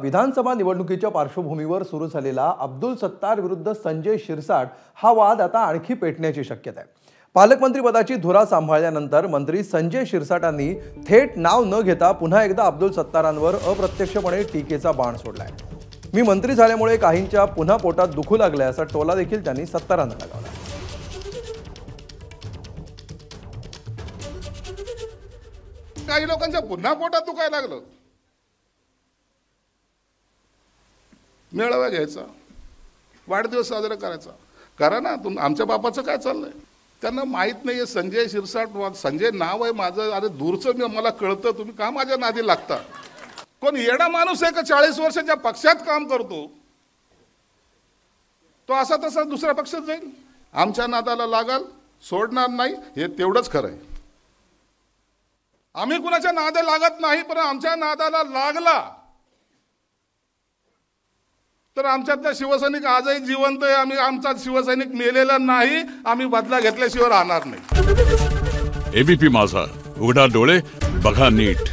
विधानसभा निवडणुकीच्या पार्श्वभूमीवर सुरू झालेला अब्दुल सत्तार विरुद्ध संजय शिरसाट हा वाद आता आणखी पेटण्याची शक्यता आहे। पालकमंत्री पदाची धुरा सांभाळल्यानंतर मंत्री संजय शिरसाटांनी थेट नाव न घेता पुन्हा एकदा अब्दुल सत्तारांवर अप्रत्यक्षपणे टीकेचा बाण सोडलाय। मी मंत्री झाल्यामुळे काहींच्या पुन्हा पोटात दुखू लागले असा टोला देखील त्यांनी सत्तारांना लगावला। काही लोकांच्या पुन्हा पोटात दुखायला लागलं। मेळावा घ्यायचा, वाढदिवस साजरा करायचा, करा ना। आमच्या बापाचं काय चाललंय त्यांना माहित नाहीये। संजय शिरसाट संजय नाव आहे माझं, अरे दूरचं मला कळतं, तुम्ही का माझ्या नादी लागता? कोण येडा माणूस आहे का 40 वर्षाच्या पक्षात काम करतो तो असा तसा दुसऱ्या पक्षात जाईल? आमच्या नादाला लागाल, सोडणार नाही, हे तेवढंच खरं आहे। आम्ही कुणाच्या नादाला लागत नाही, पण आमच्या नादाला लागला तर आमच्यातला शिवसैनिक आजही जिवंत आहे। आम्ही आमचा शिवसैनिक मेलेला नाही, आम्ही बदला घेतल्याशिवाय राहणार नाही। एबीपी माझा, उघडा डोळे बघा नीट।